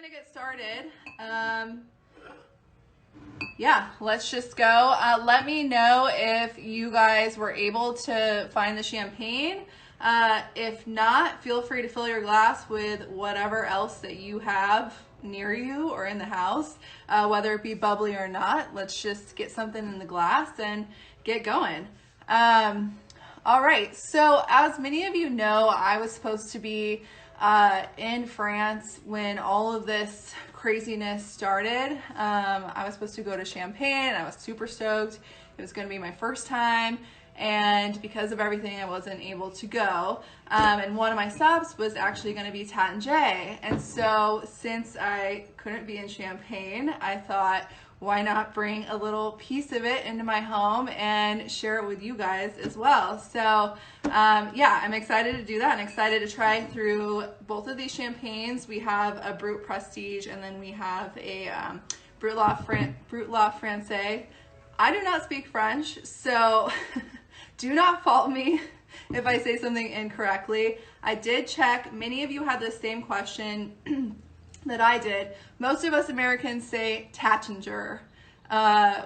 gonna get started. Yeah, let's just go. Let me know if you guys were able to find the champagne. If not, feel free to fill your glass with whatever else that you have near you or in the house, whether it be bubbly or not. Let's just get something in the glass and get going. All right, so as many of you know, I was supposed to be in France when all of this craziness started. I was supposed to go to Champagne and I was super stoked. It was going to be my first time, and because of everything I wasn't able to go. And one of my stops was actually going to be Taittinger. And so since I couldn't be in Champagne, I thought, why not bring a little piece of it into my home and share it with you guys as well. So yeah, I'm excited to do that. I'm excited to try through both of these champagnes. We have a Brut Prestige and then we have a Brut La Francais. I do not speak French, so do not fault me if I say something incorrectly. I did check. Many of you had the same question that I did. Most of us Americans say Taittinger,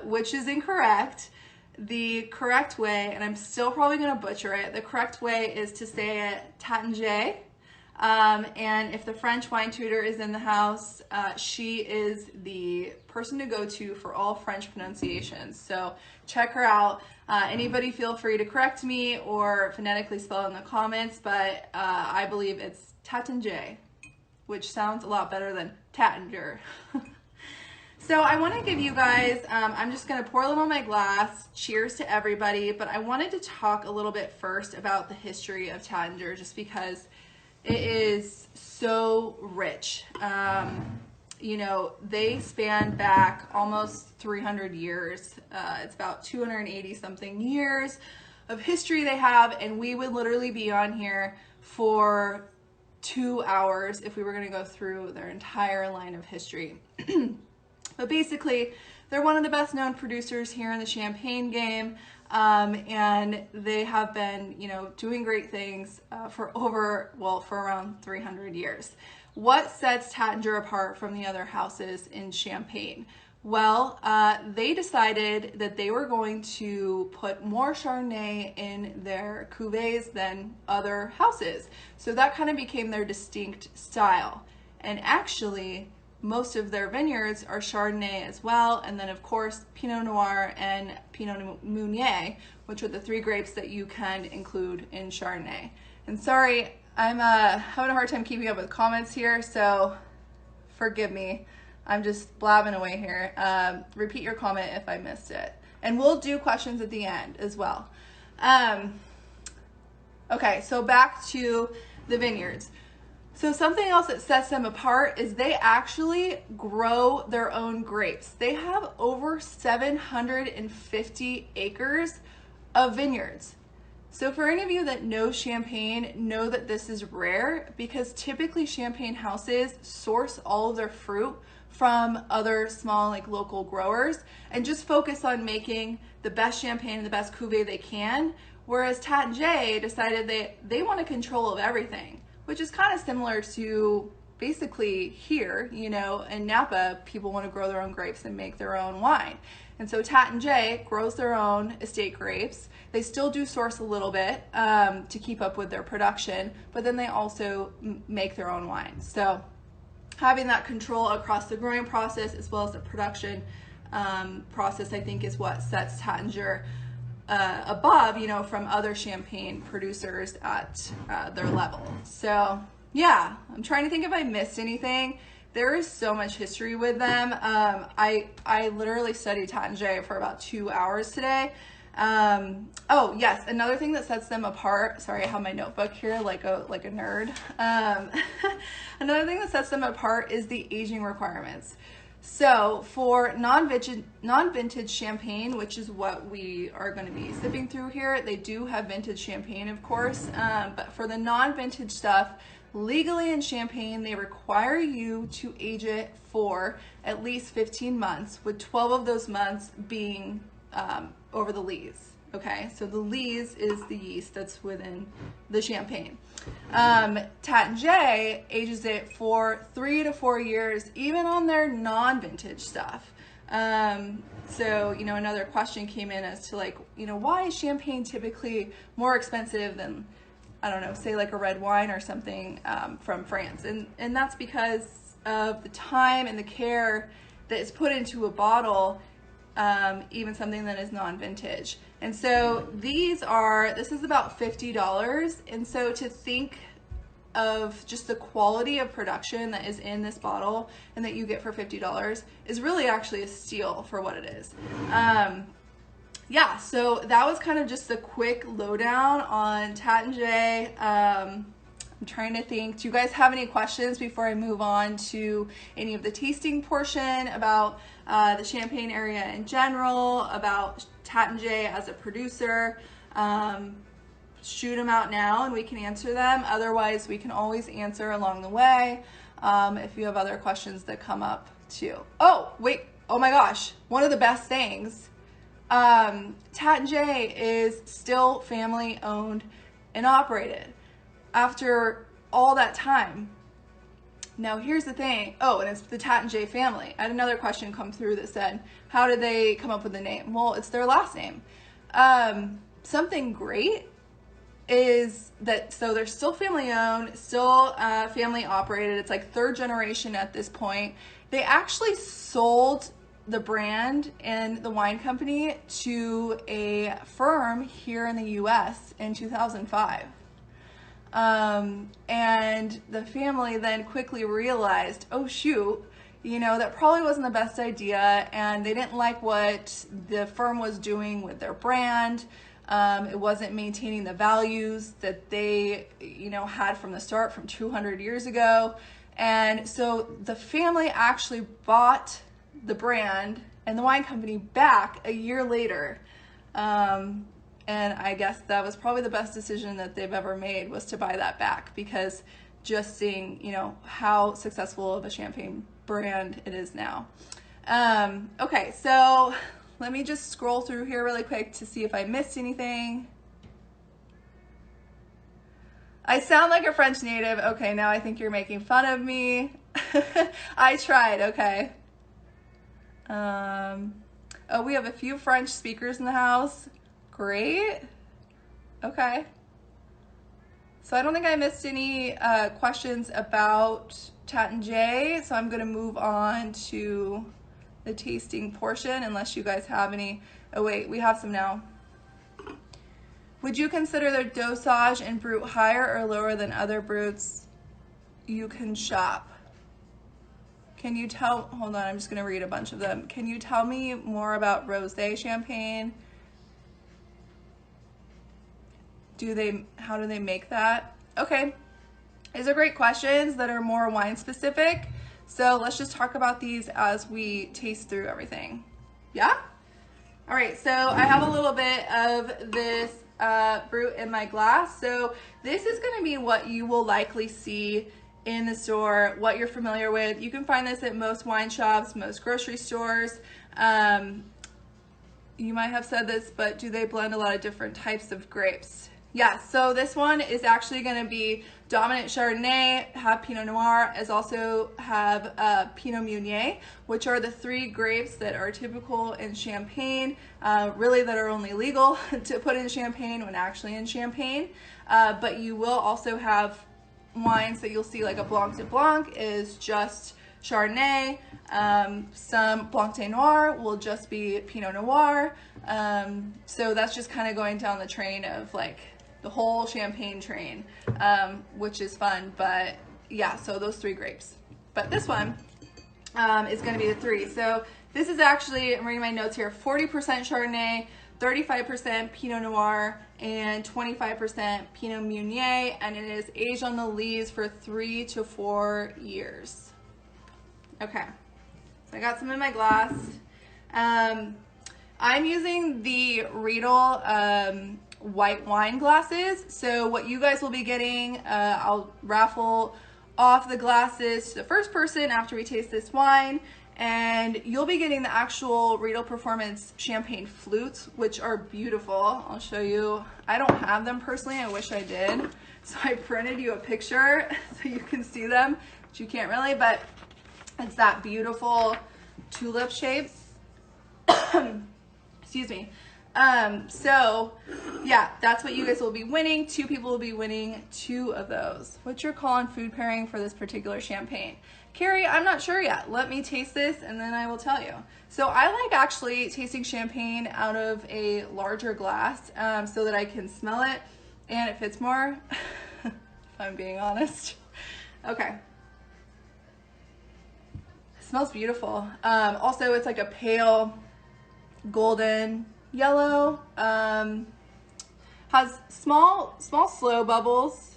which is incorrect. The correct way, and I'm still probably going to butcher it, the correct way is to say it Taittinger. And if the French wine tutor is in the house, she is the person to go to for all French pronunciations. So check her out. Anybody feel free to correct me or phonetically spell it in the comments, but I believe it's Taittinger, which sounds a lot better than Taittinger. So I want to give you guys, I'm just going to pour a little in my glass. Cheers to everybody. But I wanted to talk a little bit first about the history of Taittinger, just because it is so rich. You know, they span back almost 300 years. It's about 280 something years of history they have, and we would literally be on here for 2 hours if we were going to go through their entire line of history. But basically, they're one of the best known producers here in the Champagne game, and they have been, you know, doing great things for around 300 years. What sets Taittinger apart from the other houses in Champagne? Well, they decided that they were going to put more Chardonnay in their cuvées than other houses. So that kind of became their distinct style. And actually, most of their vineyards are Chardonnay as well. And then of course, Pinot Noir and Pinot Meunier, which are the three grapes that you can include in Chardonnay. And sorry, I'm having a hard time keeping up with comments here, so forgive me. I'm just blabbing away here. Repeat your comment if I missed it. And we'll do questions at the end as well. Okay, so back to the vineyards. So something else that sets them apart is they actually grow their own grapes. They have over 750 acres of vineyards. So for any of you that know Champagne, know that this is rare, because typically Champagne houses source all of their fruit from other small, like, local growers and just focus on making the best champagne and the best cuvee they can. Whereas Taittinger decided they want a control of everything, which is kind of similar to basically here, you know, in Napa, people want to grow their own grapes and make their own wine. And so Taittinger grows their own estate grapes. They still do source a little bit to keep up with their production, but then they also make their own wine. So having that control across the growing process as well as the production process, I think, is what sets Taittinger above, you know, from other Champagne producers at their level. So yeah, I'm trying to think if I missed anything. There is so much history with them. I literally studied Taittinger for about 2 hours today. Oh yes, another thing that sets them apart, sorry, I have my notebook here like a nerd. Another thing that sets them apart is the aging requirements. So for non-vintage champagne, which is what we are going to be sipping through here, they do have vintage champagne, of course, but for the non-vintage stuff, legally in Champagne, they require you to age it for at least 15 months, with 12 of those months being over the lees. Okay, so the lees is the yeast that's within the champagne. Taittinger ages it for 3 to 4 years, even on their non-vintage stuff. So, you know, another question came in as to like, you know, why is champagne typically more expensive than, I don't know, say like a red wine or something from France? And that's because of the time and the care that is put into a bottle, even something that is non-vintage. And so this is about $50. And so to think of just the quality of production that is in this bottle and that you get for $50 is really actually a steal for what it is. Yeah, so that was kind of just a quick lowdown on Taittinger. I'm trying to think, do you guys have any questions before I move on to any of the tasting portion about the Champagne area in general, about Taittinger as a producer? Shoot them out now and we can answer them. Otherwise, we can always answer along the way if you have other questions that come up too. Oh, wait, oh my gosh, one of the best things, Taittinger is still family owned and operated after all that time. Now here's the thing. Oh, and it's the Taittinger family. I had another question come through that said, how did they come up with the name? Well, it's their last name. Something great is that, so they're still family owned, still family operated. It's like 3rd generation at this point. They actually sold the brand and the wine company to a firm here in the US in 2005. And the family then quickly realized, oh shoot, you know, that probably wasn't the best idea, and they didn't like what the firm was doing with their brand. It wasn't maintaining the values that they, you know, had from the start from 200 years ago. And so the family actually bought the brand and the wine company back a year later. And I guess that was probably the best decision that they've ever made, was to buy that back, because just seeing, you know, how successful of a champagne brand it is now. Okay, so let me just scroll through here really quick to see if I missed anything. I sound like a French native. Okay, now I think you're making fun of me. I tried, okay. Oh, we have a few French speakers in the house. Great. Okay. So I don't think I missed any questions about Taittinger, so I'm going to move on to the tasting portion unless you guys have any. Oh wait, we have some now. Would you consider their dosage and brut higher or lower than other bruts you can shop? Can you tell, hold on, I'm just going to read a bunch of them. Can you tell me more about rosé champagne? How do they make that? Okay, these are great questions that are more wine specific. So let's just talk about these as we taste through everything. Yeah? All right, so I have a little bit of this brut in my glass. So this is gonna be what you will likely see in the store, what you're familiar with. You can find this at most wine shops, most grocery stores. You might have said this, but do they blend a lot of different types of grapes? Yeah, so this one is actually going to be dominant Chardonnay, have Pinot Noir, as also have Pinot Meunier, which are the 3 grapes that are typical in Champagne, really that are only legal to put in Champagne when actually in Champagne. But you will also have wines that you'll see, like a Blanc de Blanc is just Chardonnay. Some Blanc de Noir will just be Pinot Noir. So that's just kind of going down the train of like the whole Champagne train, which is fun. But yeah, so those 3 grapes. But this one is going to be the 3. So this is actually, I'm reading my notes here, 40% Chardonnay, 35% Pinot Noir, and 25% Pinot Meunier, and it is aged on the lees for 3 to 4 years. Okay, so I got some in my glass. I'm using the Riedel white wine glasses. So what you guys will be getting, I'll raffle off the glasses to the first person after we taste this wine, and you'll be getting the actual Riedel Performance champagne flutes, which are beautiful. I'll show you. I don't have them personally. I wish I did. So I printed you a picture so you can see them, but you can't really, but it's that beautiful tulip shape. Excuse me. So yeah, that's what you guys will be winning. 2 people will be winning 2 of those. What's your call on food pairing for this particular champagne? Carrie, I'm not sure yet. Let me taste this and then I will tell you. So I like actually tasting champagne out of a larger glass so that I can smell it and it fits more, if I'm being honest. Okay. It smells beautiful. Also, it's like a pale golden yellow, has small slow bubbles.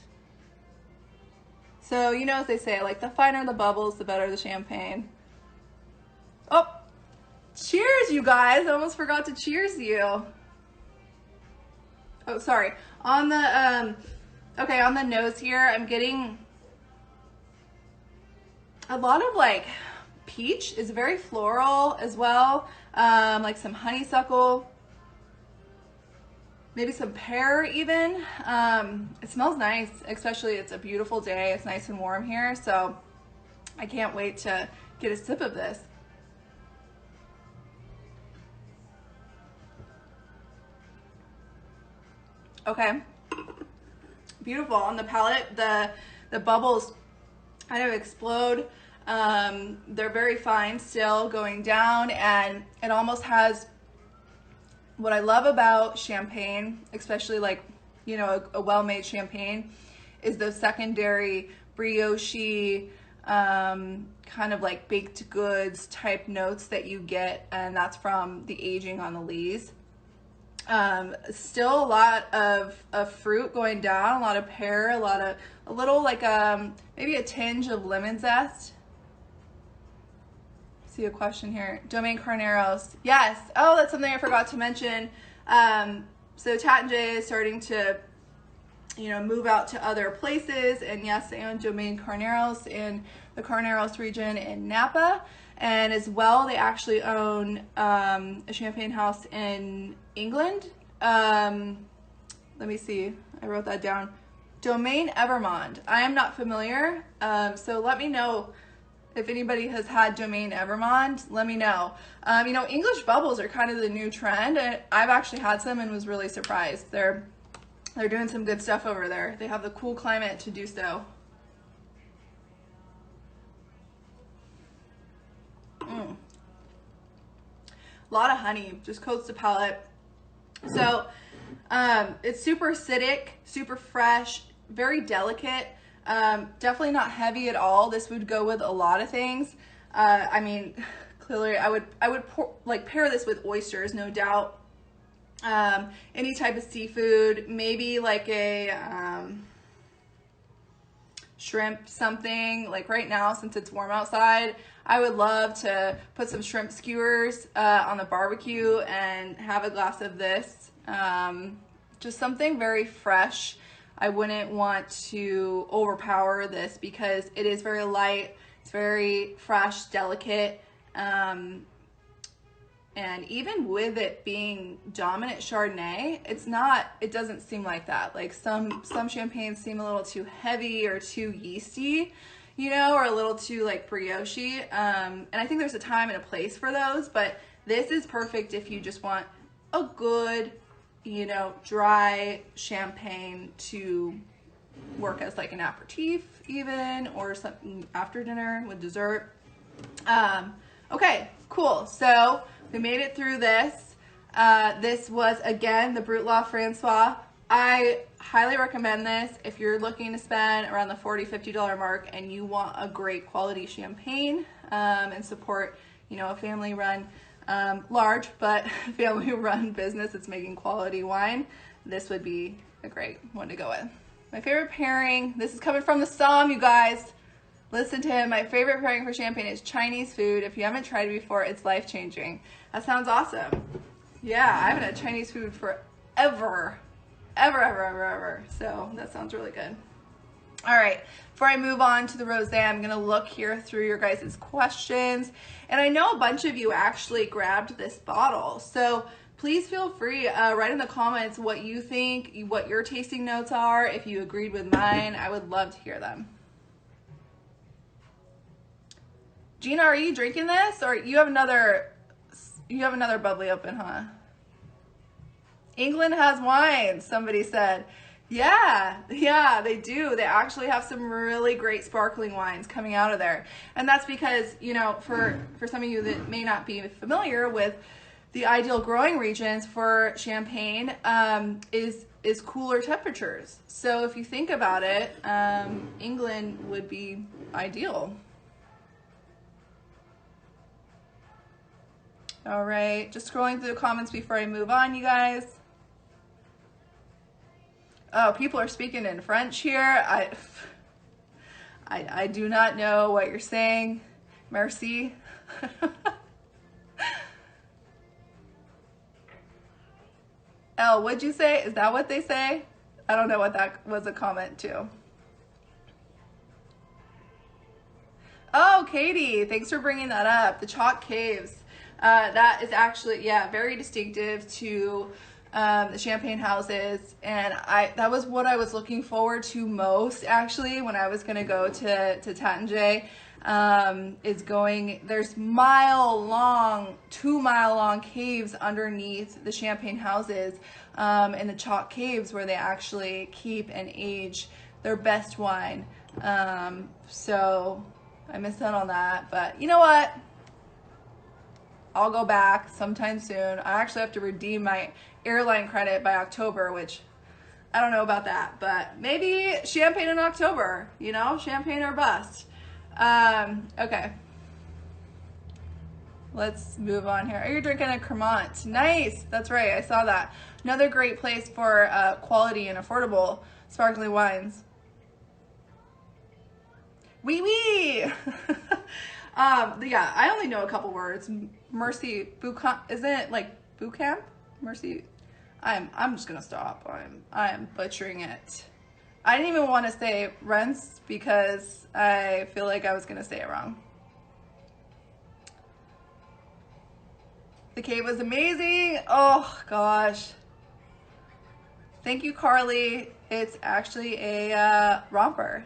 So you know as they say, like the finer the bubbles, the better the champagne. Oh, cheers you guys. I almost forgot to cheers you. Oh, sorry. On the, okay, on the nose here, I'm getting a lot of like peach is very floral as well. Like some honeysuckle. Maybe some pear even. It smells nice, especially it's a beautiful day. It's nice and warm here, so I can't wait to get a sip of this. Okay, beautiful. On the palate, the bubbles kind of explode. They're very fine still going down, and it almost has what I love about champagne, especially like, you know, a well-made champagne, is those secondary brioche, kind of like baked goods type notes that you get, and that's from the aging on the lees. Still a lot of fruit going down, a lot of pear, a little like maybe a tinge of lemon zest. See a question here. Domaine Carneros. Yes. Oh, that's something I forgot to mention. So Taittinger is starting to, you know, move out to other places, and yes, they own Domaine Carneros in the Carneros region in Napa, and as well they actually own a champagne house in England. Let me see. I wrote that down. Domaine Evermond. I am not familiar, so let me know. If anybody has had Domaine Evermond, let me know. You know, English bubbles are kind of the new trend. I've actually had some and was really surprised. They're doing some good stuff over there. They have the cool climate to do so. A lot of honey, just coats the palate. So it's super acidic, super fresh, very delicate. Definitely not heavy at all. This would go with a lot of things. I mean, clearly I would pair this with oysters, no doubt. Any type of seafood, maybe like a shrimp something. Like right now, since it's warm outside, I would love to put some shrimp skewers on the barbecue and have a glass of this. Just something very fresh. I wouldn't want to overpower this because it is very light, it's very fresh, delicate, and even with it being dominant Chardonnay, it doesn't seem like that. Like some champagnes seem a little too heavy or too yeasty, you know, or a little too like brioche, and I think there's a time and a place for those, but this is perfect if you just want a good, you know, dry champagne to work as like an aperitif even, or something after dinner with dessert. Okay, cool. So we made it through this. This was, again, the Brut La Francois. I highly recommend this if you're looking to spend around the $40, $50 mark and you want a great quality champagne and support, you know, a family-run large but family-run business that's making quality wine. This would be a great one to go with. My favorite pairing, this is coming from the Somm, you guys. Listen to him. My favorite pairing for champagne is Chinese food. If you haven't tried it before, it's life-changing. That sounds awesome. Yeah, I haven't had Chinese food forever. Ever. So that sounds really good. All right, before I move on to the rosé, I'm gonna look here through your guys' questions. And I know a bunch of you actually grabbed this bottle. So please feel free, write in the comments what you think, what your tasting notes are. If you agreed with mine, I would love to hear them. Gina, are you drinking this? Or you have another bubbly open, huh? England has wine, somebody said. Yeah, they do. They actually have some really great sparkling wines coming out of there. And that's because, you know, for some of you that may not be familiar with the ideal growing regions for champagne is cooler temperatures. So if you think about it, England would be ideal. All right, just scrolling through the comments before I move on, you guys. Oh, people are speaking in French here. I do not know what you're saying. Merci. Elle, what'd you say? Is that what they say? I don't know what that was a comment to. Oh, Katie, thanks for bringing that up. The chalk caves. That is actually, yeah, very distinctive to the champagne houses, and that was what I was looking forward to most actually when I was going to go to Taittinger. There's 2-mile long caves underneath the champagne houses in the chalk caves where they actually keep and age their best wine. So I missed out on that, but you know what? I'll go back sometime soon. I actually have to redeem my airline credit by October, which I don't know about that, but maybe champagne in October, you know, champagne or bust. Okay. Let's move on here. Oh, you're drinking a Cremant. Nice. That's right. I saw that. Another great place for quality and affordable sparkling wines. Oui, oui. Yeah, I only know a couple words. Mercy Boucamp, isn't it like Boucamp? Mercy, I'm just gonna stop. I'm butchering it. I didn't even want to say Rents because I feel like I was gonna say it wrong. The cave was amazing. Oh gosh. Thank you, Carly. It's actually a romper.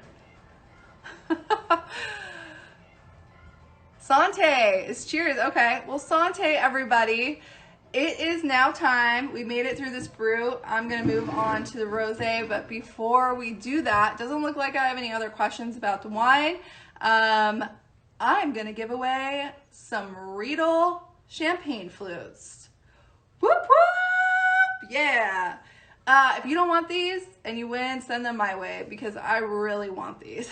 Sante is cheers. Okay, well, Sante, everybody. It is now time. We made it through this brew. I'm gonna move on to the rosé, but before we do that, doesn't look like I have any other questions about the wine. I'm gonna give away some Riedel champagne flutes. Whoop whoop! Yeah. If you don't want these and you win, send them my way because I really want these.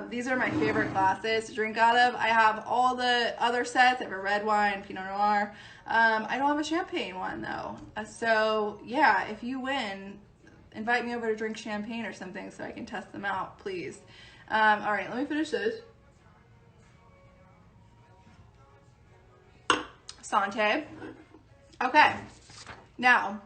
These are my favorite glasses to drink out of. I have all the other sets. I have a red wine, Pinot Noir. I don't have a champagne one though. So yeah, if you win, invite me over to drink champagne or something so I can test them out, please. All right, let me finish this. Sante. Okay, now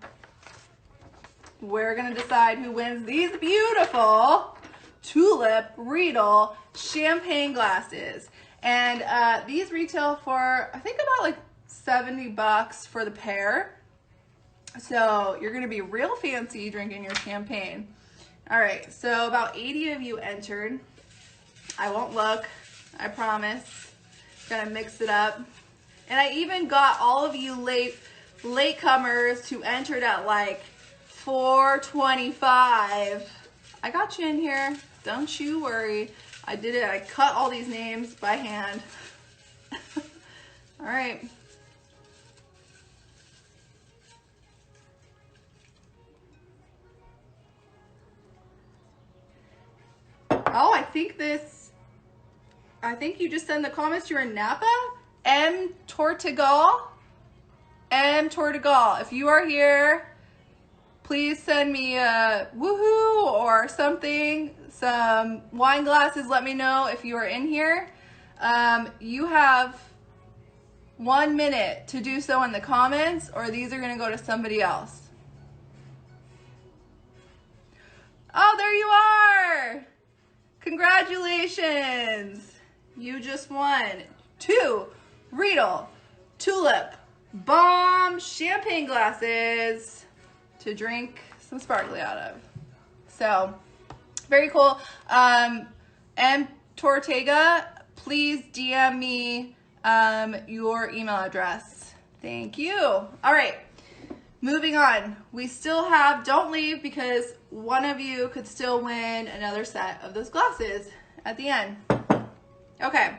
we're gonna decide who wins these beautiful Tulip Riedel champagne glasses. And these retail for, I think, about like $70 for the pair. So you're gonna be real fancy drinking your champagne. All right, so about 80 of you entered. I won't look, I promise. Gonna mix it up. And I even got all of you latecomers who entered at like 4:25. I got you in here. Don't you worry. I did it. I cut all these names by hand. All right. Oh, I think you just said in the comments you're in Napa? M. Tortugal. If you are here, please send me a woohoo or something, some wine glasses. Let me know if you are in here. You have 1 minute to do so in the comments, or these are gonna go to somebody else. Oh, there you are. Congratulations. You just won 2 Riedel Tulip Bomb champagne glasses to drink some sparkly out of. So, very cool. And Tortega, please DM me your email address. Thank you. All right, moving on. We still have, don't leave because one of you could still win another set of those glasses at the end. Okay,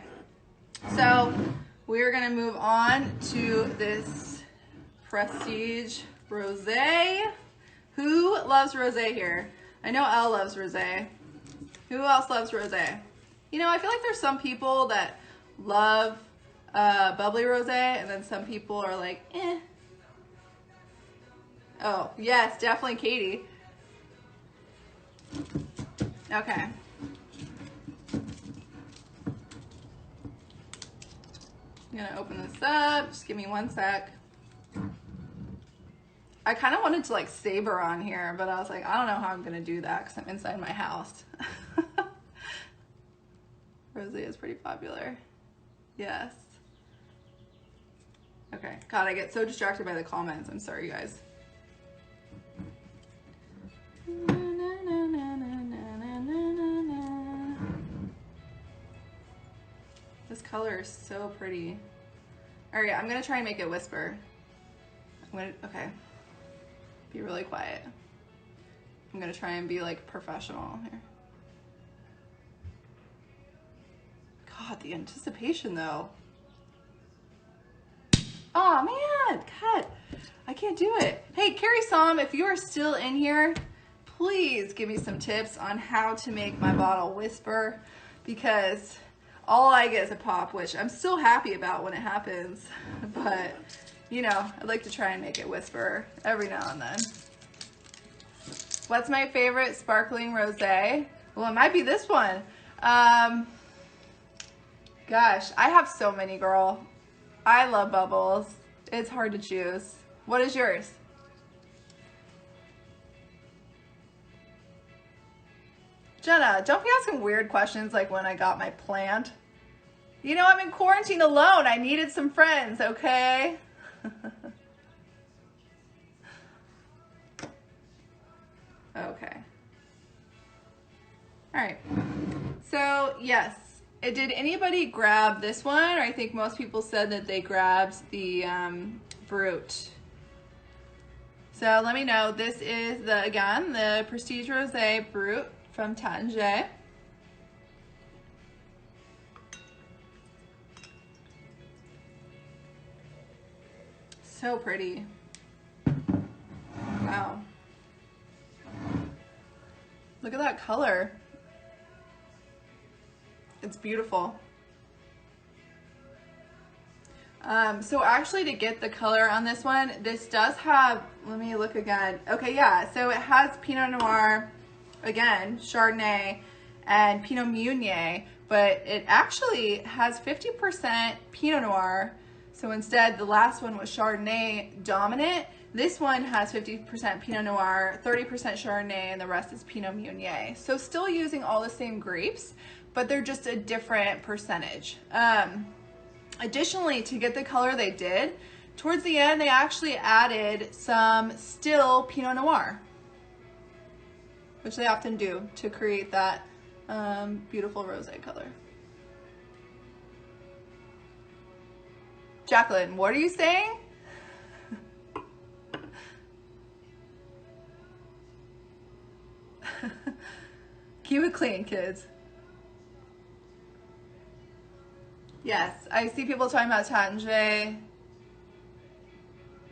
so we're gonna move on to this Prestige Rosé. Who loves rosé here? I know Elle loves rosé. Who else loves rosé? You know, I feel like there's some people that love bubbly rosé, and then some people are like, eh. Oh, yes, definitely Katie. Okay. I'm gonna open this up. Just give me 1 sec. I kind of wanted to like savor on here, but I was like, I don't know how I'm gonna do that because I'm inside my house. Rosé is pretty popular. Yes. Okay. God, I get so distracted by the comments. I'm sorry, you guys. This color is so pretty. All right, I'm gonna try and make it whisper. Okay. Be really quiet. I'm gonna try and be like professional here. God, the anticipation though. Oh man, God, I can't do it. Hey, Carrie Som, if you are still in here, please give me some tips on how to make my bottle whisper, because all I get is a pop, which I'm still happy about when it happens, but you know, I'd like to try and make it whisper every now and then. What's my favorite sparkling rosé? Well, it might be this one. Gosh, I have so many, girl. I love bubbles. It's hard to choose. What is yours? Jenna, don't be asking weird questions like when I got my plant. You know, I'm in quarantine alone. I needed some friends, okay? Okay. All right. So, yes. Did anybody grab this one? Or I think most people said that they grabbed the Brut. So let me know. This is again the Prestige Rosé Brut from Taittinger. So pretty. Wow. Look at that color. It's beautiful. So actually to get the color on this one, this does have, let me look again. Okay, yeah, so it has Pinot Noir, again, Chardonnay, and Pinot Meunier, but it actually has 50% Pinot Noir. So instead, the last one was Chardonnay dominant. This one has 50% Pinot Noir, 30% Chardonnay, and the rest is Pinot Meunier. So still using all the same grapes, but they're just a different percentage. Additionally, to get the color they did, towards the end, they actually added some still Pinot Noir, which they often do to create that beautiful rosé color. Jacqueline, what are you saying? Keep it clean, kids. Yes, I see people talking about Taittinger.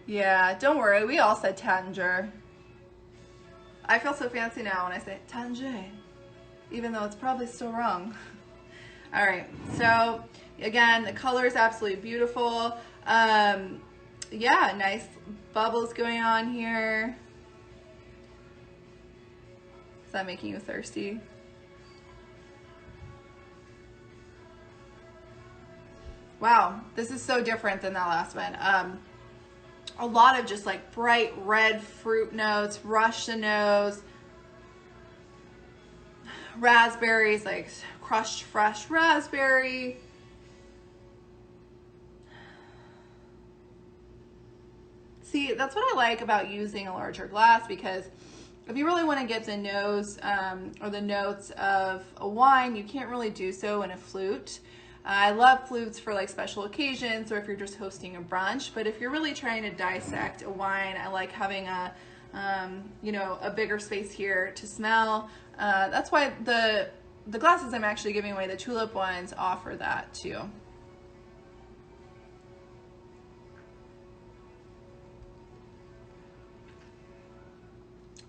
Yeah, don't worry, we all said Taittinger. I feel so fancy now when I say Taittinger, even though it's probably still wrong. All right, so again, the color is absolutely beautiful. Yeah, nice bubbles going on here. Is that making you thirsty? Wow, this is so different than that last one. A lot of just like bright red fruit notes, rush the nose. raspberries, like crushed fresh raspberry. See, that's what I like about using a larger glass, because if you really want to get the nose or the notes of a wine, you can't really do so in a flute. I love flutes for like special occasions or if you're just hosting a brunch, but if you're really trying to dissect a wine, I like having a you know, a bigger space here to smell. That's why the glasses I'm actually giving away, the tulip ones, offer that too.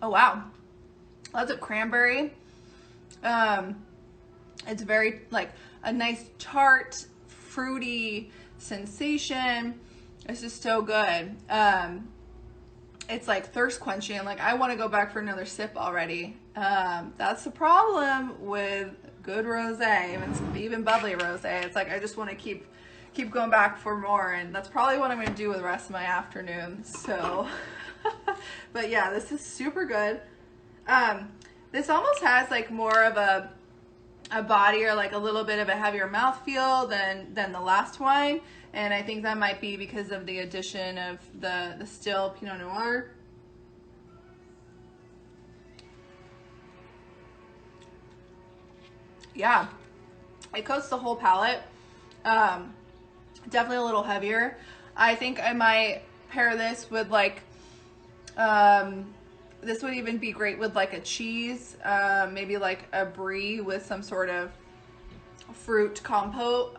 Oh wow, lots of cranberry. It's very like a nice tart, fruity sensation. It's just so good. It's like thirst quenching. Like I want to go back for another sip already. That's the problem with good rosé, even bubbly rosé. It's like I just want to keep going back for more, and that's probably what I'm going to do with the rest of my afternoon. So, but yeah, this is super good. This almost has like more of a body or like a little bit of a heavier mouthfeel than the last wine. And I think that might be because of the addition of the still Pinot Noir. Yeah, it coats the whole palate. Definitely a little heavier. I think I might pair this with like, this would even be great with like a cheese, maybe like a brie with some sort of fruit compote,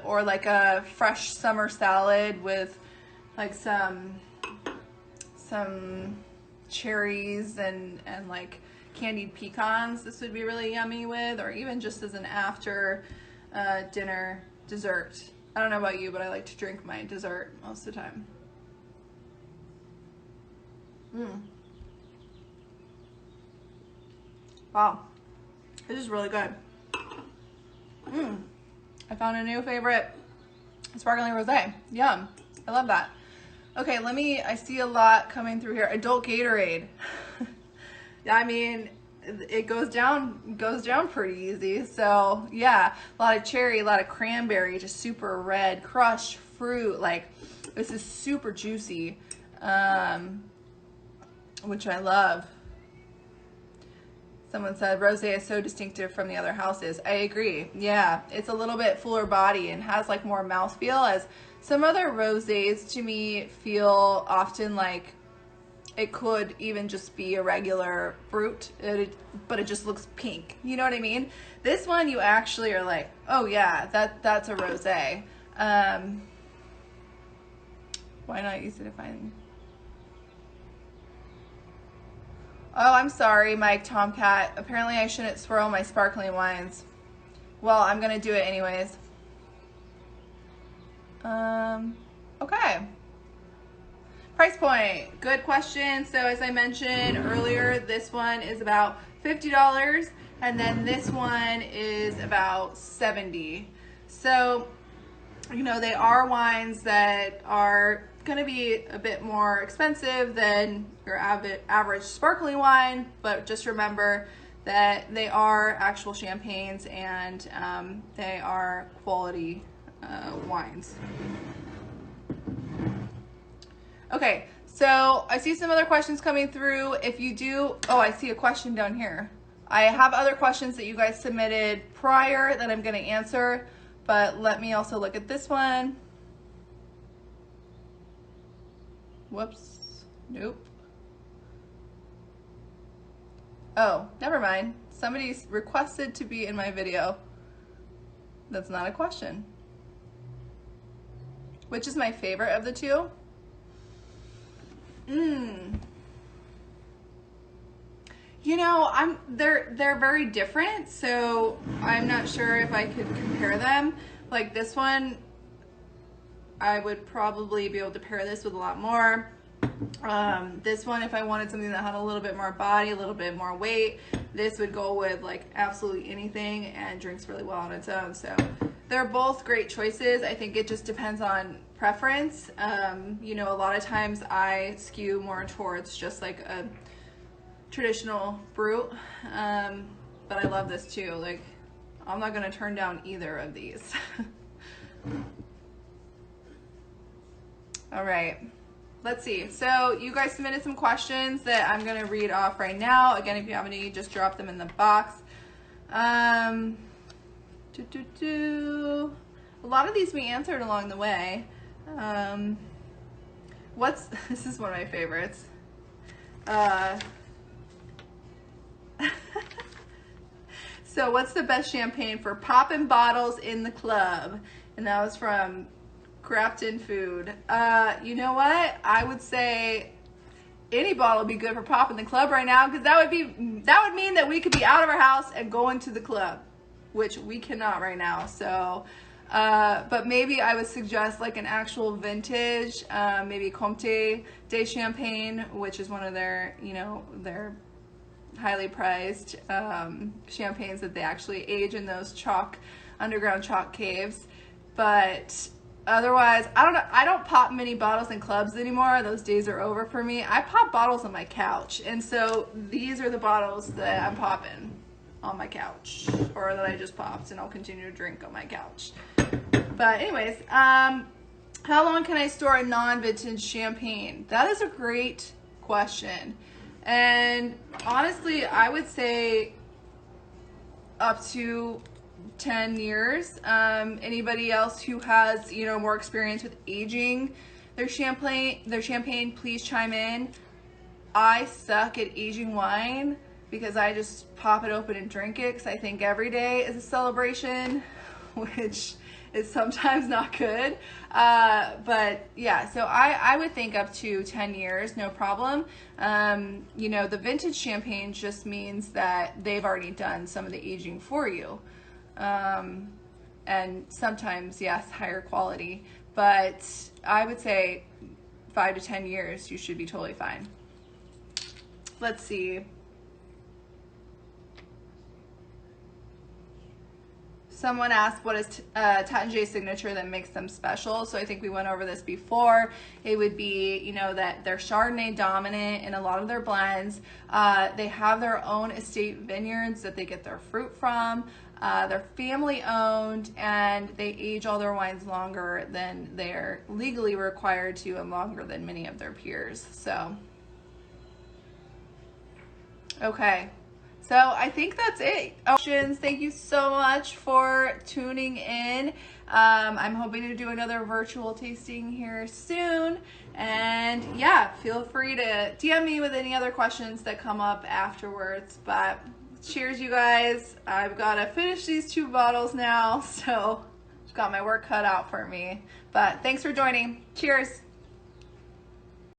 or like a fresh summer salad with like some cherries and like candied pecans. This would be really yummy with, or even just as an after dinner dessert. I don't know about you, but I like to drink my dessert most of the time. Wow, this is really good. I found a new favorite sparkling rosé. Yum. I love that. Okay, I see a lot coming through here. Adult Gatorade. I mean, it goes down pretty easy. So yeah, a lot of cherry, a lot of cranberry, just super red, crushed fruit. Like this is super juicy, which I love. Someone said rosé is so distinctive from the other houses. I agree. Yeah, it's a little bit fuller body and has like more mouthfeel, as some other rosés to me feel often like it could even just be a regular fruit, but it just looks pink. You know what I mean? This one you actually are like, oh yeah, that's a rosé. Why not easy to find? Oh, I'm sorry, Mike Tomcat. Apparently I shouldn't swirl my sparkling wines. Well, I'm gonna do it anyways. Okay. Price point, good question. So as I mentioned earlier, this one is about $50 and then this one is about $70. So, you know, they are wines that are gonna be a bit more expensive than your average sparkling wine, but just remember that they are actual champagnes and they are quality wines. Okay, so I see some other questions coming through. If you do, oh, I see a question down here. I have other questions that you guys submitted prior that I'm gonna answer, but let me also look at this one. Whoops, nope. Oh, never mind. Somebody's requested to be in my video. That's not a question. Which is my favorite of the two? You know, they're very different, so I'm not sure if I could compare them. Like this one, I would probably be able to pair this with a lot more. This one, if I wanted something that had a little bit more body, a little bit more weight, this would go with like absolutely anything and drinks really well on its own. So they're both great choices. I think it just depends on preference. You know, a lot of times I skew more towards just like a traditional brut. but I love this too. Like, I'm not gonna turn down either of these. All right, let's see. So you guys submitted some questions that I'm gonna read off right now. Again, if you have any, just drop them in the box. A lot of these we answered along the way. This is one of my favorites. So what's the best champagne for popping bottles in the club? And that was from Crafton Food. You know what? I would say any bottle would be good for popping the club right now, because that would mean that we could be out of our house and going to the club, which we cannot right now. So, but maybe I would suggest like an actual vintage, maybe Comte de Champagne, which is one of their, you know, their highly prized champagnes that they actually age in those underground chalk caves. But otherwise, I don't know. I don't pop many bottles in clubs anymore. Those days are over for me. I pop bottles on my couch, and so these are the bottles that I'm popping on my couch, or that I just popped, and I'll continue to drink on my couch. But anyways, how long can I store a non-vintage champagne? That is a great question, and honestly, I would say up to 10 years. Anybody else who has, you know, more experience with aging their champagne, please chime in. I suck at aging wine because I just pop it open and drink it, because I think every day is a celebration, which is sometimes not good. But yeah, so I would think up to 10 years, no problem. You know, the vintage champagne just means that they've already done some of the aging for you. And sometimes, yes, higher quality, but I would say 5 to 10 years, you should be totally fine. Let's see. Someone asked, what is Taittinger's signature that makes them special? So I think we went over this before. It would be, you know, that they're Chardonnay dominant in a lot of their blends. They have their own estate vineyards that they get their fruit from. They're family owned, and they age all their wines longer than they're legally required to, and longer than many of their peers. So, okay. So I think that's it. Questions. Thank you so much for tuning in. I'm hoping to do another virtual tasting here soon. And yeah, feel free to DM me with any other questions that come up afterwards. But cheers, you guys. I've got to finish these 2 bottles now, so I've got my work cut out for me. But thanks for joining. Cheers.